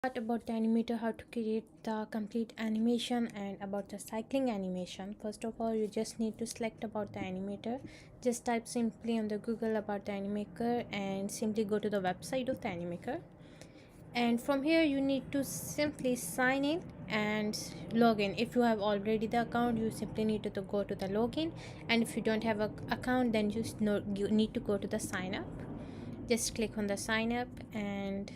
What about the animator, how to create the complete animation, and about the cycling animation. First of all, you just need to select about the animator. Just type simply on the Google about the Animaker and simply go to the website of the Animaker, and from here you need to simply sign in and log in. If you have already the account, you simply need to go to the login, and if you don't have a account, then you need to go to the sign up. Just click on the sign up, and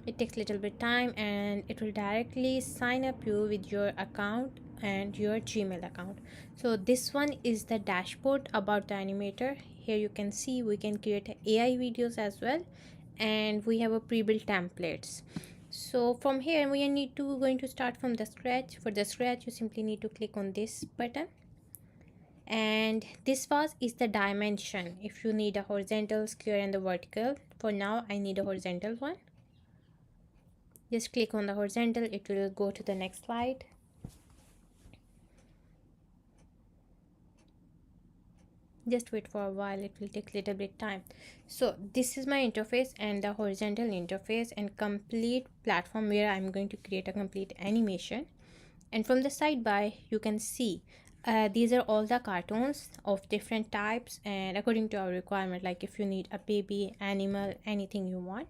it takes a little bit time, and it will directly sign up you with your account and your Gmail account. So this one is the dashboard about the animator. Here you can see we can create AI videos as well, and we have a pre-built templates. So from here we need to going to start from the scratch. For the scratch, you simply need to click on this button, and this was is the dimension. If you need a horizontal, square, and the vertical, for now I need a horizontal one. Just click on the horizontal, it will go to the next slide. Just wait for a while, it will take a little bit time. So this is my interface and the horizontal interface and complete platform where I'm going to create a complete animation. And from the sidebar you can see these are all the cartoons of different types and according to our requirement, like if you need a baby, animal, anything you want.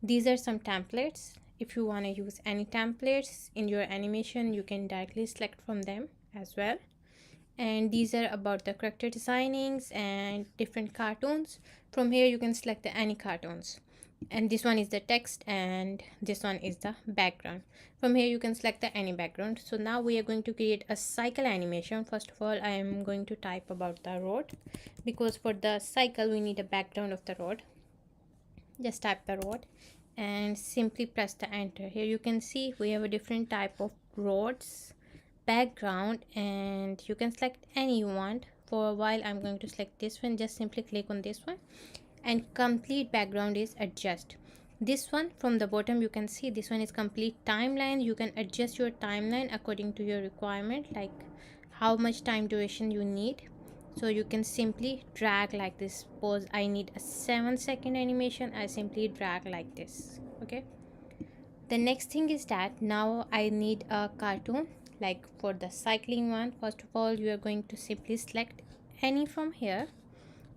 These are some templates. If you want to use any templates in your animation, you can directly select from them as well. And these are about the character designings and different cartoons. From here you can select any cartoons, and this one is the text and this one is the background. From here you can select any background. So now we are going to create a cycle animation. First of all, I am going to type about the road, because for the cycle we need a background of the road. Just type the road and simply press the enter. Here you can see we have a different type of roads background, and you can select any you want. For a while I'm going to select this one. Just simply click on this one, and complete background is adjust. This one from the bottom you can see this one is complete timeline. You can adjust your timeline according to your requirement, like how much time duration you need. So you can simply drag like this. Suppose I need a 7-second animation, I simply drag like this. Okay, the next thing is that now I need a cartoon. Like for the cycling one, first of all you are going to simply select any from here.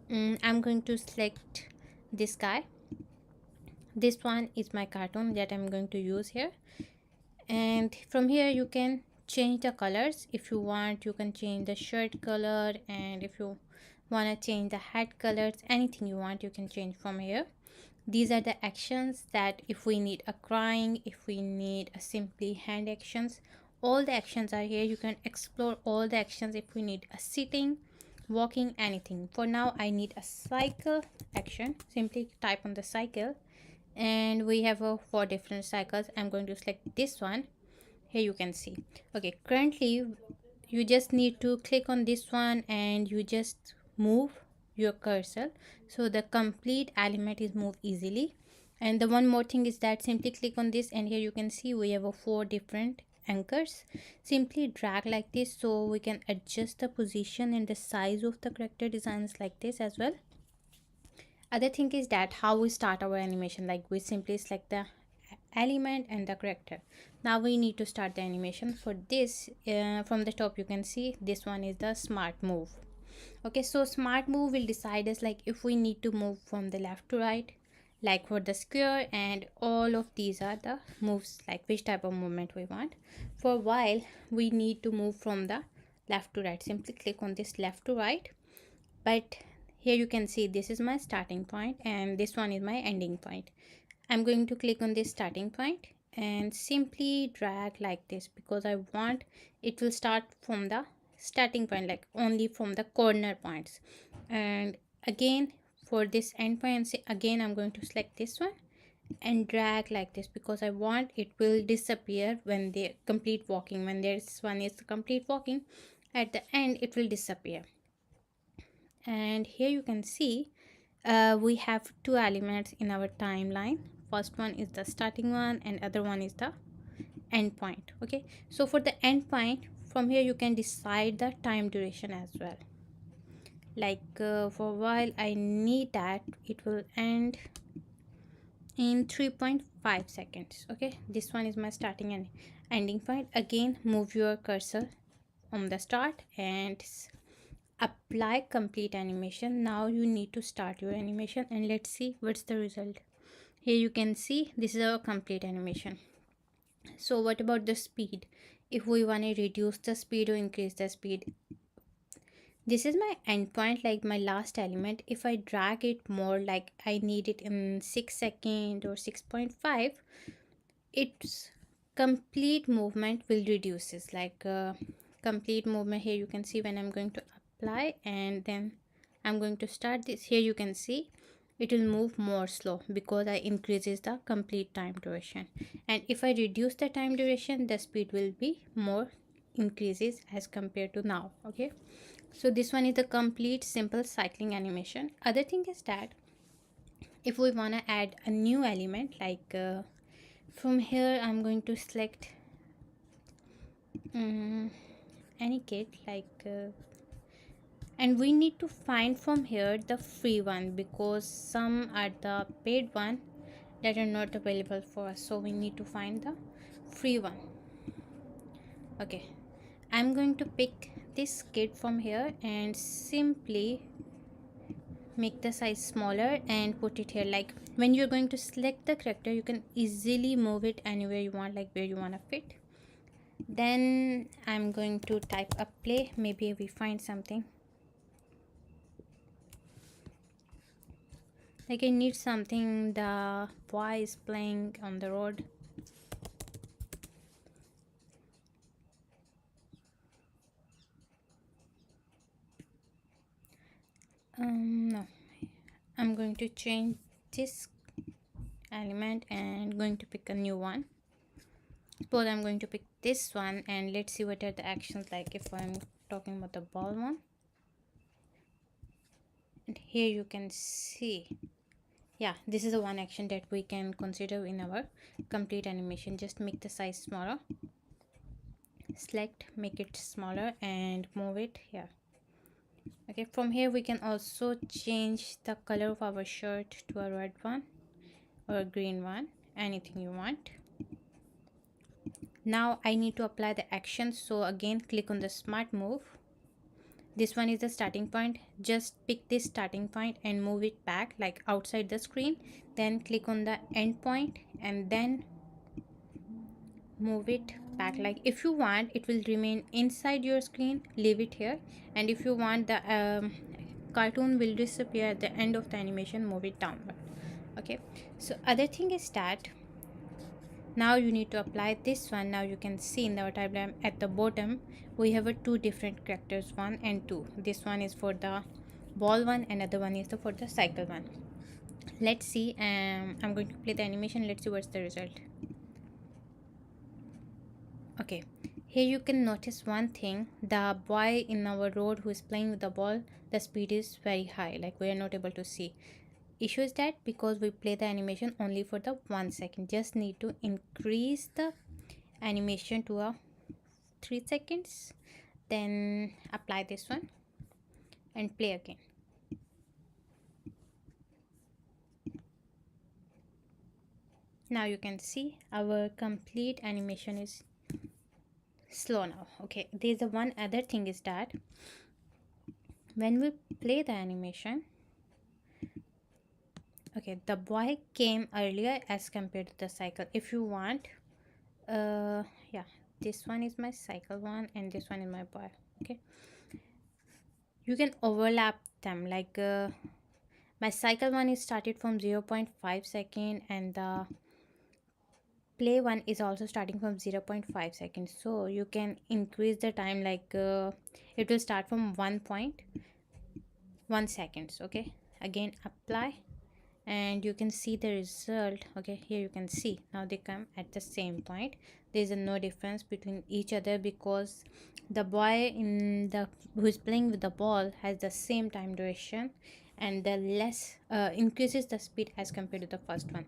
I'm going to select this guy. This one is my cartoon that I'm going to use here, and from here you can change the colors. If you want, you can change the shirt color, and if you want to change the hat colors, anything you want you can change from here. These are the actions that if we need a crying, if we need a simply hand actions, all the actions are here. You can explore all the actions. If we need a sitting, walking, anything. For now I need a cycle action. Simply type on the cycle, and we have 4 different cycles. I'm going to select this one. Here you can see. Okay, currently you just need to click on this one and you just move your cursor so the complete element is moved easily. And the one more thing is that simply click on this, and here you can see we have 4 different anchors. Simply drag like this so we can adjust the position and the size of the character designs like this as well. Other thing is that how we start our animation, like we simply select the element and the character. Now we need to start the animation. For this from the top you can see this one is the smart move. Okay, so smart move will decide us like if we need to move from the left to right, like for the square, and all of these are the moves, like which type of movement we want. For while we need to move from the left to right, simply click on this left to right. But here you can see this is my starting point and this one is my ending point. I'm going to click on this starting point and simply drag like this, because I want it will start from the starting point, like only from the corner points. And again for this end point, again I'm going to select this one and drag like this, because I want it will disappear when they complete walking. When this one is complete walking, at the end it will disappear. And here you can see we have 2 elements in our timeline. First one is the starting one and other one is the end point. Okay, so for the end point, from here you can decide the time duration as well. Like for a while I need that it will end in 3.5 seconds. Okay, this one is my starting and ending point. Again, move your cursor on the start and apply complete animation. Now you need to start your animation and let's see what's the result. Here you can see this is our complete animation. So what about the speed? If we want to reduce the speed or increase the speed, this is my endpoint, like my last element. If I drag it more, like I need it in 6 seconds or 6.5, its complete movement will reduces, like complete movement. Here you can see when I'm going to apply and then I'm going to start this. Here you can see it will move more slow because I increases the complete time duration, and if I reduce the time duration, the speed will be more increases as compared to now. Okay, so this one is the complete simple cycling animation. Other thing is that if we want to add a new element, like from here I'm going to select any kit, like and we need to find from here the free one because some are the paid one that are not available for us, so we need to find the free one. Okay, I'm going to pick this kit from here and simply make the size smaller and put it here. Like when you're going to select the character, you can easily move it anywhere you want, like where you want to fit. Then I'm going to type a play. Maybe we find something. Like I need something, the boy is playing on the road. No, I'm going to change this element and going to pick a new one. Suppose I'm going to pick this one and let's see what are the actions, like if I'm talking about the ball one. And here you can see, yeah, this is the one action that we can consider in our complete animation. Just make the size smaller, select, make it smaller and move it here. Okay, from here we can also change the color of our shirt to a red one or a green one, anything you want. Now I need to apply the action, so again click on the smart move. This one is the starting point. Just pick this starting point and move it back, like outside the screen. Then click on the end point and then move it back. Like if you want it will remain inside your screen, leave it here, and if you want the cartoon will disappear at the end of the animation, move it downward. Okay, so other thing is that now you need to apply this one. Now you can see in our timeline at the bottom we have a two different characters, 1 and 2. This one is for the ball one and other one is for the cycle one. Let's see. I'm going to play the animation. Let's see what's the result. Okay, here you can notice one thing. The boy in our road who is playing with the ball, the speed is very high, like we are not able to see. Issue is that because we play the animation only for the 1 second, just need to increase the animation to a 3 seconds, then apply this one and play again. Now you can see our complete animation is slow now. Okay, there's a one other thing is that when we play the animation, okay, the boy came earlier as compared to the cycle. If you want, yeah, this one is my cycle one and this one is my boy. Okay, you can overlap them, like my cycle one is started from 0.5 second and the play one is also starting from 0.5 seconds, so you can increase the time, like it will start from 1.1 seconds. Okay, again apply and you can see the result. Okay, here you can see now they come at the same point. There is no difference between each other because the boy in the who is playing with the ball has the same time duration and the less increases the speed as compared to the first one.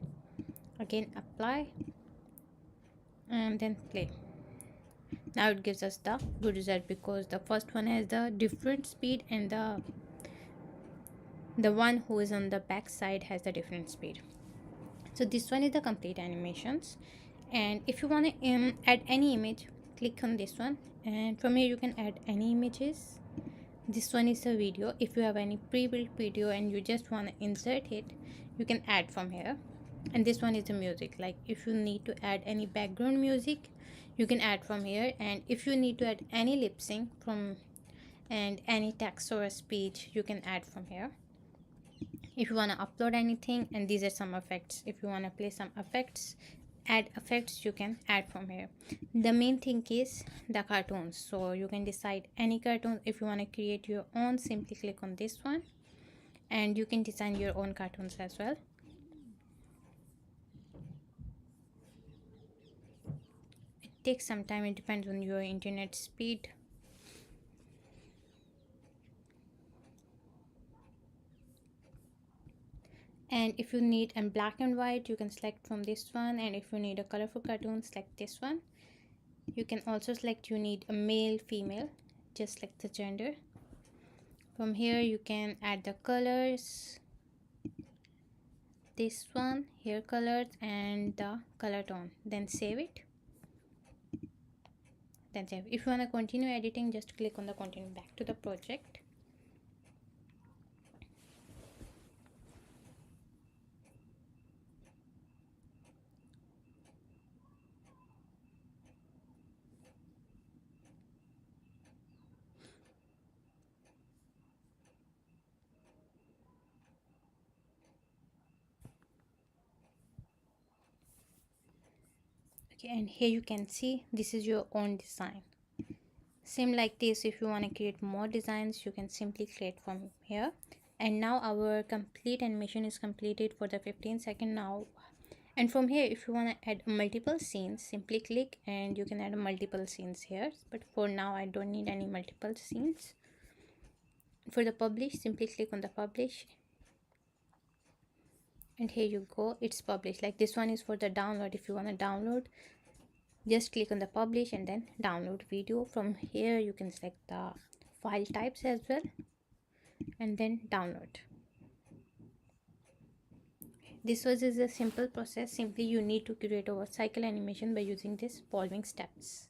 Again apply and then play. Now it gives us the good result because the first one has the different speed and the one who is on the back side has the different speed. So this one is the complete animations. And if you want to add any image, click on this one, and from here you can add any images. This one is a video. If you have any pre-built video and you just want to insert it, you can add from here. And this one is the music, like if you need to add any background music, you can add from here. And if you need to add any lip sync from and any text or a speech, you can add from here. If you want to upload anything, and these are some effects, if you want to play some effects, add effects, you can add from here. The main thing is the cartoons, so you can decide any cartoon. If you want to create your own, simply click on this one, and you can design your own cartoons as well. It takes some time, it depends on your internet speed. And if you need a black and white, you can select from this one. And if you need a colorful cartoon, select this one. You can also select you need a male, female, just select the gender. From here you can add the colors, this one, hair colors, and the color tone, then save it. Then save. If you want to continue editing, just click on the continue back to the project. Okay, and here you can see this is your own design. Same like this, if you want to create more designs, you can simply create from here. And now our complete animation is completed for the 15-second now. And from here, if you want to add multiple scenes, simply click and you can add multiple scenes here. But for now, I don't need any multiple scenes. For the publish, simply click on the publish, and here you go, it's published. Like this one is for the download. If you want to download, just click on the publish and then download video. From here you can select the file types as well, and then download. This was a simple process. Simply you need to create a cycle animation by using these following steps.